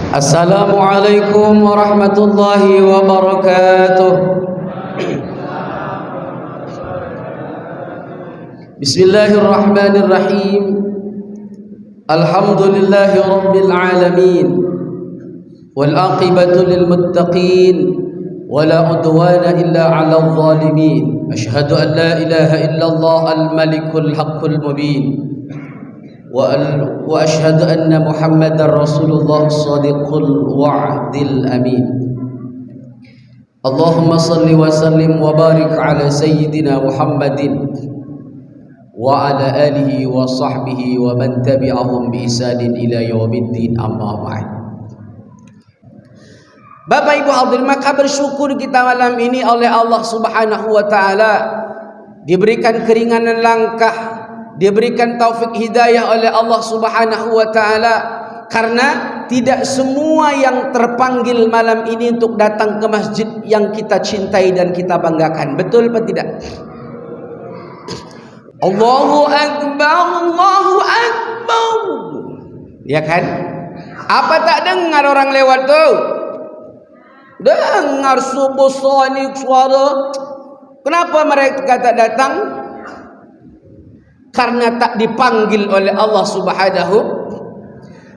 Assalamualaikum warahmatullahi wabarakatuh. Bismillahirrahmanirrahim. Alhamdulillahi rabbil alamin. Wal aqibatu lil muttaqin. Wala udwana illa 'alal zalimin. Asyhadu an la ilaha illallah al-malikul haqqul mubin. وأشهد أن محمد رسول الله الصادق الوعد الأمين. اللهم صل وسلم وبارك على سيدنا محمد وعلى آله وصحبه ومن تبعهم بإحسان إلى يوم الدين. أما بعد. Bapak Ibu hadirin, maka bersyukur kita malam ini oleh Allah Subhanahu wa taala diberikan keringanan langkah, diberikan taufik hidayah oleh Allah Subhanahu wa taala, karena tidak semua yang terpanggil malam ini untuk datang ke masjid yang kita cintai dan kita banggakan. Betul atau tidak? Allahu akbar, Allahu akbar. Ya kan? Apa tak dengar orang lewat tu? Dengar subuh sonik suara. Kenapa mereka tak datang? Karena tak dipanggil oleh Allah Subhanahu.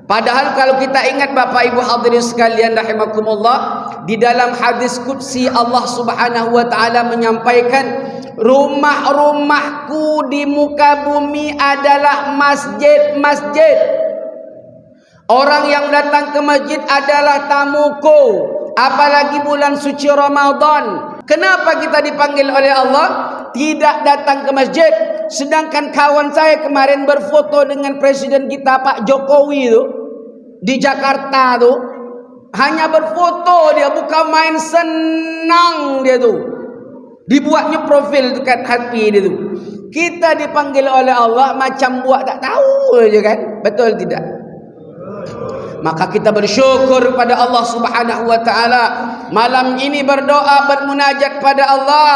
Padahal kalau kita ingat Bapak Ibu hadirin sekalian rahimakumullah, di dalam hadis qudsi Allah Subhanahu wa taala menyampaikan, rumah-rumahku di muka bumi adalah masjid-masjid. Orang yang datang ke masjid adalah tamuku. Apalagi bulan suci Ramadan. Kenapa kita dipanggil oleh Allah tidak datang ke masjid? Sedangkan kawan saya kemarin berfoto dengan presiden kita Pak Jokowi itu di Jakarta tuh, hanya berfoto dia, bukan main, senang dia tuh. Dibuatnya profil dekat hati dia tuh. Kita dipanggil oleh Allah macam buat tak tahu aja kan? Betul tidak? Maka kita bersyukur pada Allah Subhanahu wa taala. Malam ini berdoa, bermunajat pada Allah.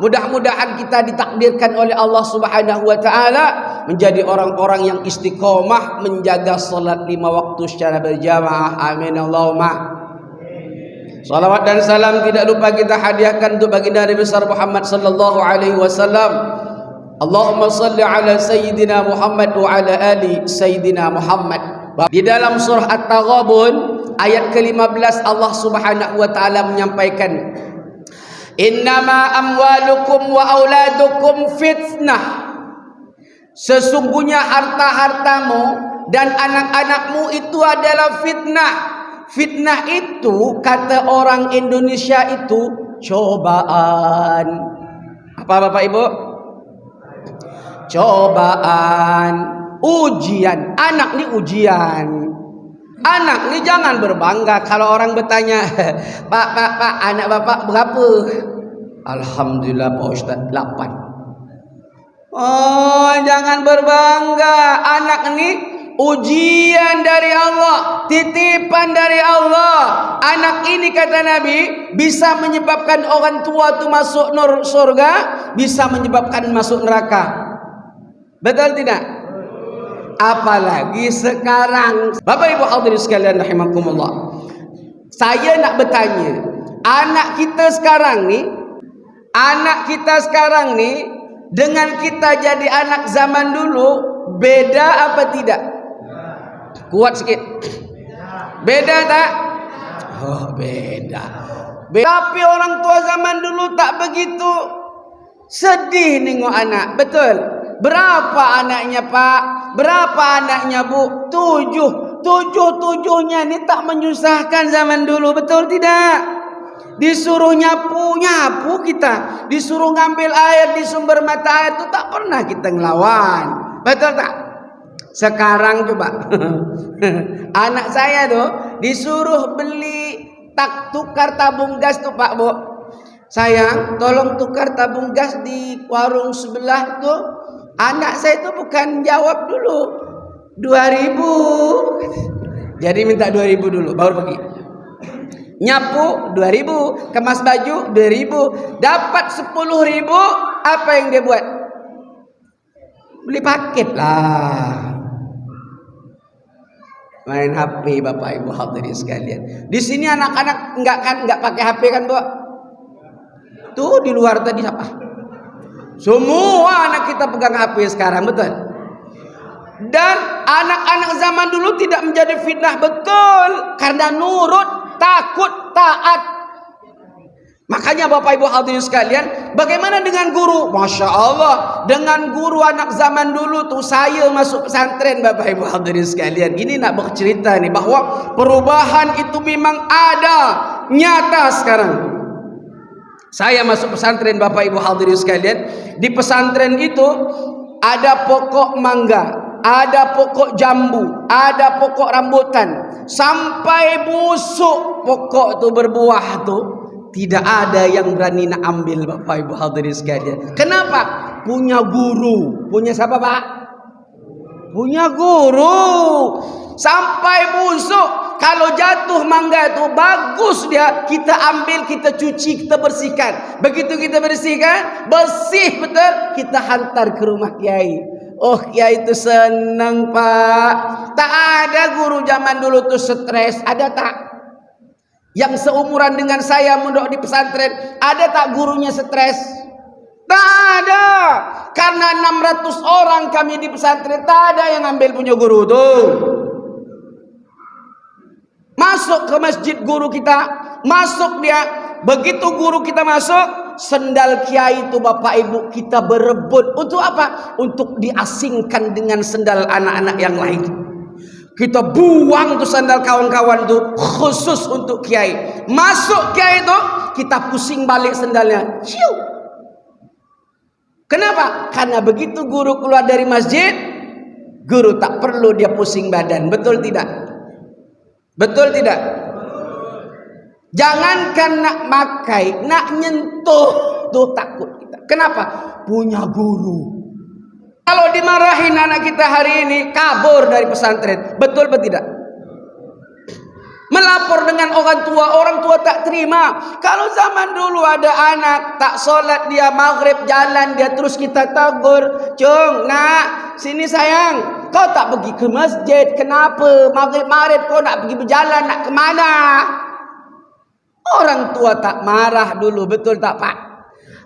Mudah-mudahan kita ditakdirkan oleh Allah Subhanahu wa taala menjadi orang-orang yang istiqomah menjaga salat 5 waktu secara berjamaah. Amin Allahumma. Salawat dan salam tidak lupa kita hadiahkan untuk baginda Nabi besar Muhammad sallallahu alaihi wasallam. Allahumma salli ala sayyidina Muhammad wa ala ali sayyidina Muhammad. Di dalam surah At-Taghabun ayat ke-15 Allah Subhanahu wa taala menyampaikan, innama amwalukum wa auladukum fitnah. Sesungguhnya harta-hartamu dan anak-anakmu itu adalah fitnah. Fitnah itu kata orang Indonesia itu cobaan. Apa Bapak Ibu? Cobaan. Ujian. Anak ni ujian. Anak ni jangan berbangga kalau orang bertanya, Pak, anak bapak berapa? Alhamdulillah Pak Ustaz 8. Oh, jangan berbangga. Anak ni ujian dari Allah, titipan dari Allah. Anak ini kata Nabi bisa menyebabkan orang tua tu masuk surga, bisa menyebabkan masuk neraka. Betul tidak? Apalagi sekarang. Bapak Ibu hadirin sekalian rahimakumullah, saya nak bertanya, anak kita sekarang ni dengan kita jadi anak zaman dulu beda apa tidak? Kuat sikit. Beda tak? Oh, beda. Tapi orang tua zaman dulu tak begitu sedih nengok anak. Betul? Berapa anaknya Pak? Berapa anaknya Bu? 7. 7-7-nya ni tak menyusahkan zaman dulu. Betul tidak? Disuruh nyapu kita. Disuruh ngambil air di sumber mata air itu tak pernah kita ngelawan. Betul tak? Sekarang coba anak saya tuh disuruh beli tukar tabung gas tuh Pak Bu. Sayang, tolong tukar tabung gas di warung sebelah tuh. Anak saya itu bukan jawab dulu 2.000. Jadi minta 2.000 dulu baru pergi. Nyapu 2.000, kemas baju 2.000, dapat 10.000, apa yang dia buat? Beli paket lah. Main HP Bapak Ibu hadirin sekalian. Di sini anak-anak enggak pakai HP kan, Bu? Tuh di luar tadi apa? Semua anak kita pegang HP sekarang, betul? Dan anak-anak zaman dulu tidak menjadi fitnah, betul, karena nurut, takut, taat. Makanya Bapak Ibu hadirin sekalian, bagaimana dengan guru? Masya Allah, dengan guru anak zaman dulu tuh, saya masuk pesantren Bapak Ibu hadirin sekalian. Ini nak bercerita nih bahwa perubahan itu memang ada, nyata sekarang. Saya masuk pesantren Bapak Ibu hadirin sekalian. Di pesantren itu ada pokok mangga, ada pokok jambu, ada pokok rambutan, sampai busuk pokok itu berbuah tuh. Tidak ada yang berani nak ambil Bapak Ibu hadirin sekalian. Kenapa? Punya guru. Punya siapa, Pak? Punya guru. Sampai busuk. Kalau jatuh mangga itu bagus dia, kita ambil, kita cuci, kita bersihkan. Begitu kita bersihkan, bersih betul, kita hantar ke rumah kiai. Oh, kiai itu senang, Pak. Tak ada guru zaman dulu tuh stres. Ada tak? Yang seumuran dengan saya mondok di pesantren, ada tak gurunya stres? Tak ada. Karena 600 orang kami di pesantren, tak ada yang ambil punya guru tuh. Masuk ke masjid guru kita, masuk dia. Begitu guru kita masuk, sendal kiai itu Bapak Ibu kita berebut. Untuk apa? Untuk diasingkan dengan sendal anak-anak yang lain. Kita buang tuh sandal kawan-kawan tuh khusus untuk kiai. Masuk kiai itu, kita pusing balik sandalnya. Ciu. Kenapa? Karena begitu guru keluar dari masjid, guru tak perlu dia pusing badan. Betul tidak? Betul tidak? Jangankan nak makai, nak nyentuh tuh takut kita. Kenapa? Punya guru. Kalau dimarahin anak kita hari ini, kabur dari pesantren. Betul atau tidak? Melapor dengan orang tua tak terima. Kalau zaman dulu ada anak tak sholat, dia maghrib jalan, dia terus kita tegur, "Cung, nak, sini sayang, kau tak pergi ke masjid, kenapa? Maghrib kau nak pergi berjalan, nak kemana?" Orang tua tak marah dulu, betul tak, Pak?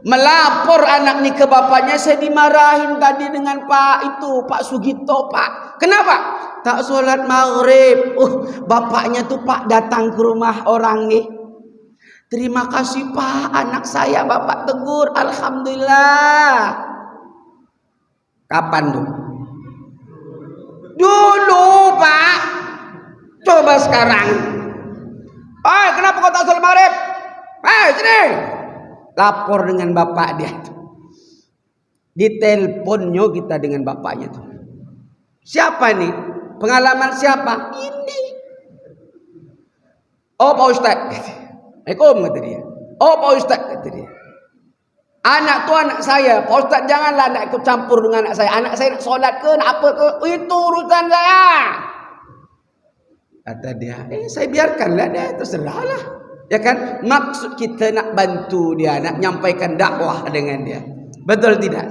Melapor anak ni ke bapaknya, "Saya dimarahin tadi dengan Pak Sugito, Pak." Kenapa? Tak solat maghrib. Bapaknya tuh, "Pak, datang ke rumah orang nih. Terima kasih, Pak, anak saya Bapak tegur. Alhamdulillah." Kapan tuh? Dulu, Pak. Coba sekarang. Kenapa kau tak solat maghrib? Sini. Lapor dengan bapak dia. Diteleponnya kita dengan bapaknya tuh. Siapa nih? Pengalaman siapa? Ini. "Oh, Pak Ustadz." "Assalamualaikum," kata dia. "Oh, Pak Ustadz," kata dia. "Anak tu anak saya. Pak Ustadz, janganlah nak ikut campur dengan anak saya. Anak saya nak solat ke, nak apa ke, itu urusan saya." Kata dia, "Saya biarkanlah dia, terserahlah." Ya kan? Maksud kita nak bantu dia, nak nyampaikan dakwah dengan dia. Betul tidak?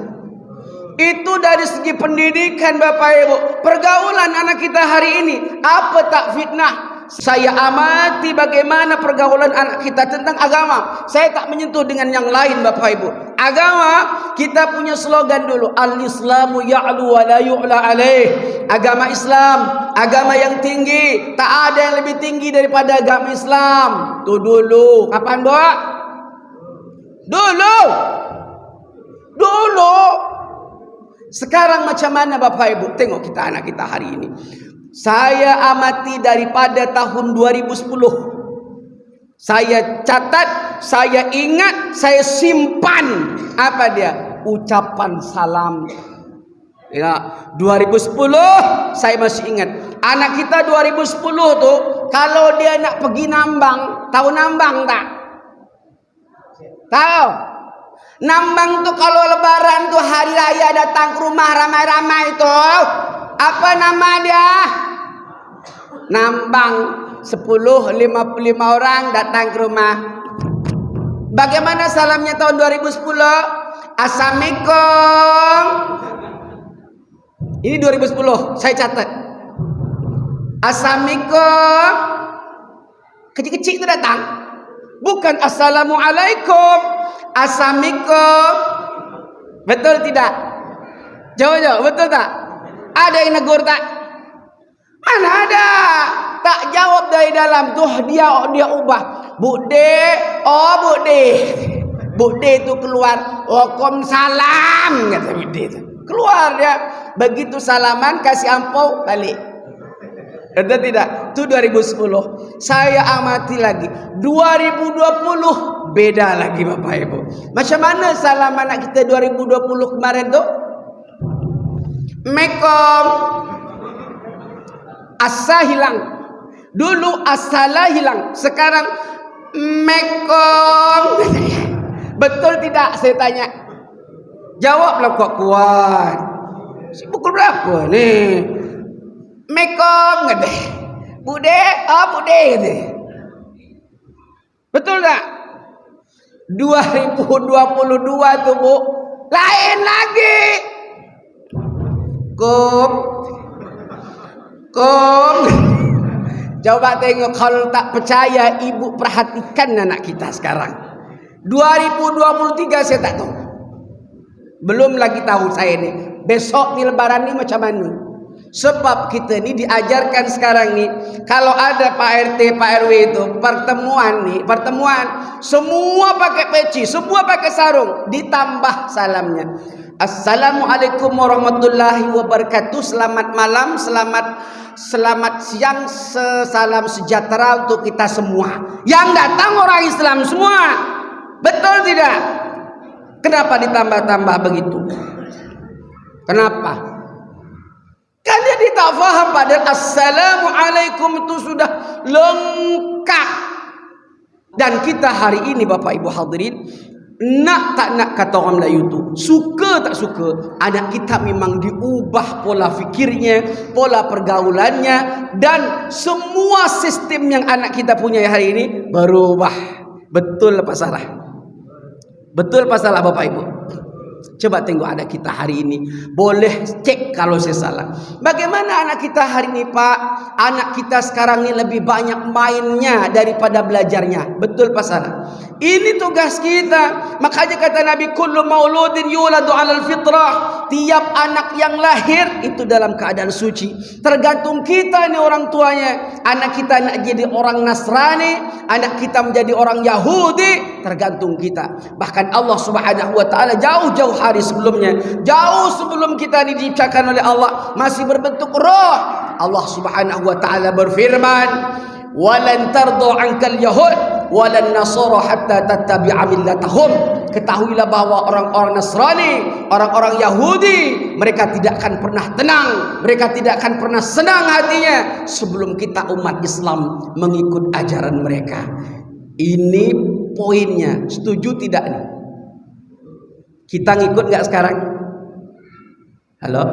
Itu dari segi pendidikan Bapak Ibu. Pergaulan anak kita hari ini, apa tak fitnah? Saya amati bagaimana pergaulan anak kita tentang agama. Saya tak menyentuh dengan yang lain Bapak Ibu. Agama, kita punya slogan dulu, "Al-Islamu ya'lu wa la yu'la alaih." Agama Islam, agama yang tinggi, tak ada yang lebih tinggi daripada agama Islam. Itu dulu. Kapan, Bu? Dulu. Sekarang macam mana Bapak Ibu? Tengok kita anak kita hari ini. Saya amati daripada tahun 2010. Saya catat, saya ingat, saya simpan. Apa dia? Ucapan salam. Ya, 2010 saya masih ingat. Anak kita 2010 tuh, kalau dia nak pergi nambang, tahu nambang tak? Tahu? Nambang tuh kalau lebaran tuh, hari raya datang ke rumah ramai-ramai tuh. Apa nama dia? Nambang. 55 orang datang ke rumah. Bagaimana salamnya tahun 2010? "Assalamualaikum." Ini 2010, saya catat. Assalamualaikum. Kecil-kecil itu datang. Bukan Assalamualaikum. Assalamualaikum. Betul tidak? Jawab, betul tak? Ada yang negur tak? Mana ada? Tak jawab dari dalam tuh dia ubah. Bude, oh bude. Bude itu keluar. Waalaikumsalam kata bude itu. Keluar dia. Begitu salaman kasih ampau balik. Betul tidak? Itu 2010. Saya amati lagi 2020 beda lagi Bapak Ibu. Macam mana salam anak kita 2020 kemarin tuh? Mekom asa hilang. Dulu asalah hilang. Sekarang mekom. Betul tidak saya tanya? Jawablah kuat-kuat. Pukul berapa nih? Mekom ngede. Bude, oh bude ngede. Betul tak? 2022 tuh Bu, lain lagi. Kum. Coba tengok, kalau tak percaya ibu perhatikan anak kita sekarang. 2023 saya tak tahu. Belum lagi tahu saya nih. Besok di lebaran ini macam mana? Sebab kita ni diajarkan sekarang ni, kalau ada Pak RT, Pak RW itu pertemuan semua pakai peci, semua pakai sarung, ditambah salamnya. Assalamualaikum warahmatullahi wabarakatuh. Selamat malam, selamat siang, salam sejahtera untuk kita semua. Yang datang orang Islam semua. Betul tidak? Kenapa ditambah-tambah begitu? Kenapa? Kan jadi tak faham, padahal Assalamualaikum itu sudah lengkap. Dan kita hari ini Bapak Ibu hadirin, nak tak nak kata orang Melayu tu, suka tak suka, anak kita memang diubah pola fikirnya, pola pergaulannya, dan semua sistem yang anak kita punya hari ini berubah. Betul apa salah? Betul apa salah Bapak Ibu? Coba tengok anak kita hari ini. Boleh cek kalau saya salah. Bagaimana anak kita hari ini Pak? Anak kita sekarang ini lebih banyak mainnya daripada belajarnya. Betul apa salah? Ini tugas kita. Makanya kata Nabi, kullu mauludin yuladu alal fitrah. Tiap anak yang lahir itu dalam keadaan suci. Tergantung kita ini orang tuanya. Anak kita nak jadi orang Nasrani, anak kita menjadi orang Yahudi, tergantung kita. Bahkan Allah Subhanahu wa taala jauh-jauh hari sebelumnya, jauh sebelum kita diciptakan oleh Allah, masih berbentuk roh, Allah Subhanahu wa taala berfirman, "Walan tardu 'ankal yahud walan nasara hatta tattabi'a millatahum." Ketahuilah bahwa orang-orang Nasrani, orang-orang Yahudi, mereka tidak akan pernah tenang, mereka tidak akan pernah senang hatinya sebelum kita umat Islam mengikut ajaran mereka. Ini poinnya. Setuju tidak nih? Kita ngikut nggak sekarang? Halo?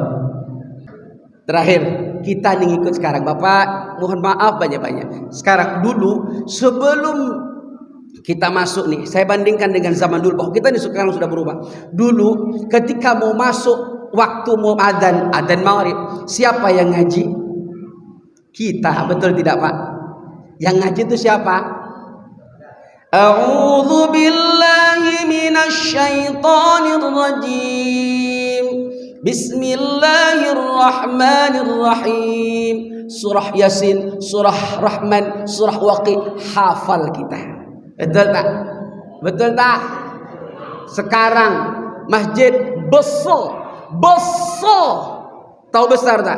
Terakhir, kita nih ngikut sekarang. Bapak, mohon maaf banyak-banyak. Sekarang dulu, sebelum kita masuk nih, saya bandingkan dengan zaman dulu, bahwa kita nih sekarang sudah berubah. Dulu, ketika mau masuk, waktu mau adzan maghrib, siapa yang ngaji? Kita, betul tidak Pak? Yang ngaji itu siapa? A'udzu billahi minasy syaithanir rajim. Bismillahirrahmanirrahim. Surah Yasin, surah Rahman, surah Waqi, hafal kita. Betul tak? Betul tak? Sekarang masjid besar. Tahu besar tak?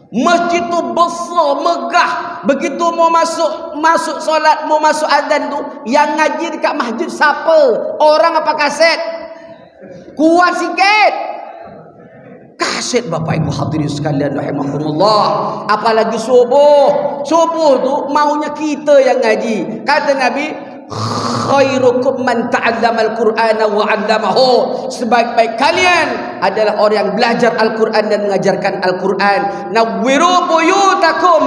Masjid tu besar, megah. Begitu mau masuk solat, mau masuk azan tu, yang ngaji dekat masjid siapa? Orang apa kaset? Kuat sikit. Kaset Bapak Ibu hadirin sekalian rahimakumullah. Apalagi subuh. Subuh tu maunya kita yang ngaji. Kata Nabi, khairukum man ta'allama al-Qur'ana wa 'allamahu. Sebaik-baik kalian adalah orang yang belajar Al-Qur'an dan mengajarkan Al-Qur'an. Nawwiru buyutakum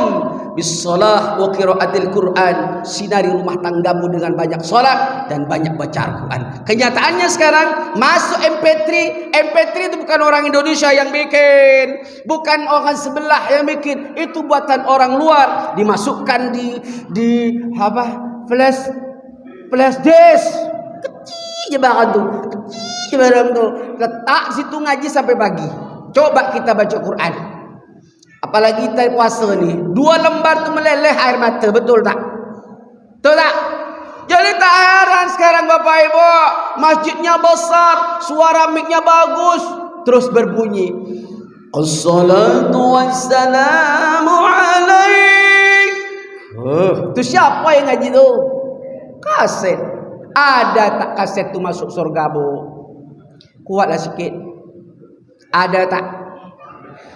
bis-shalah wa qiraatil Qur'an. Sinari rumah tanggamu dengan banyak salat dan banyak baca Al-Quran. Kenyataannya sekarang masuk MP3. MP3 itu bukan orang Indonesia yang bikin, bukan orang sebelah yang bikin, itu buatan orang luar. Dimasukkan di apa? Flash disk. Kecil barang tu. Kecil barang tu. Letak situ ngaji sampai pagi. Coba kita baca Quran. Apalagi kita puasa ni, 2 lembar tu meleleh air mata, betul tak? Betul tak? Jadi tak heran sekarang Bapak Ibu, masjidnya besar, suara miknya bagus, terus berbunyi, Assalatu wassalamu alaik. Tu siapa yang ngaji tu? Kaset. Ada tak kaset tu masuk surga, Bu? Kuatlah sikit. Ada tak?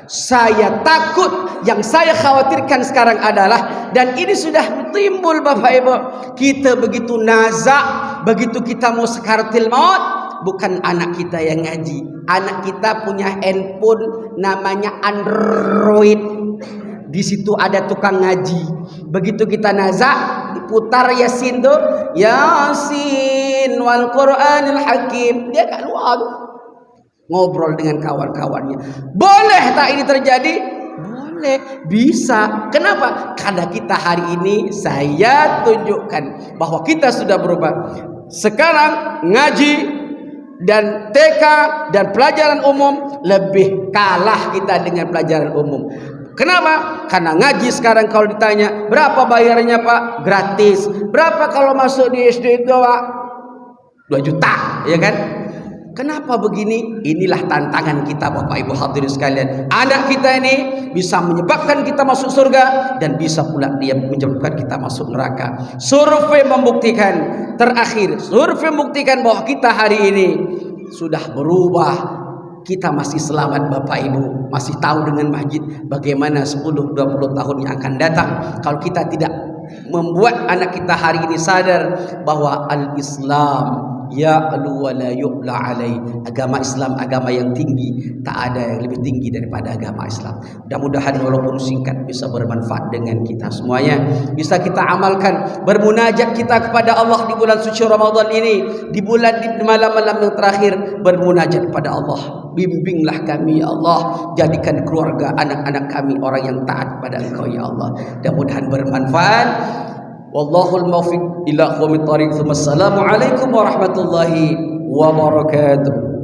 Saya takut, yang saya khawatirkan sekarang adalah, dan ini sudah timbul Bapak Ibu, kita begitu nazak, begitu kita mau sakaratil maut, bukan anak kita yang ngaji, anak kita punya handphone namanya Android, di situ ada tukang ngaji. Begitu kita nazak, diputar Yasin tuh, Yasin wal Qur'anil Hakim, dia kat luar tuh ngobrol dengan kawan-kawannya. Boleh tak ini terjadi? Boleh, bisa. Kenapa? Karena kita hari ini, saya tunjukkan bahwa kita sudah berubah. Sekarang ngaji dan TK dan pelajaran umum lebih kalah kita dengan pelajaran umum. Kenapa? Karena ngaji sekarang kalau ditanya berapa bayarnya Pak? Gratis. Berapa kalau masuk di SD itu Pak? 2 juta, ya kan? Kenapa begini? Inilah tantangan kita Bapak Ibu hadirin sekalian. Anak kita ini bisa menyebabkan kita masuk surga, dan bisa pula dia menyebabkan kita masuk neraka. Survei membuktikan, terakhir survei membuktikan bahwa kita hari ini sudah berubah. Kita masih selamat Bapak Ibu, masih tahu dengan masjid bagaimana 10-20 tahun yang akan datang. Kalau kita tidak membuat anak kita hari ini sadar bahwa al-Islam ya'lu wa la yu'la alai, agama Islam agama yang tinggi, tak ada yang lebih tinggi daripada agama Islam. Mudah-mudahan walaupun singkat bisa bermanfaat dengan kita semuanya, bisa kita amalkan. Bermunajat kita kepada Allah di bulan suci Ramadan ini, di malam-malam yang terakhir, bermunajat kepada Allah. Bimbinglah kami ya Allah, jadikan keluarga anak-anak kami orang yang taat pada Engkau ya Allah. Mudah-mudahan bermanfaat. Wallahul muwaffiq ila aqwamit thariq. Assalamualaikum warahmatullahi wabarakatuh.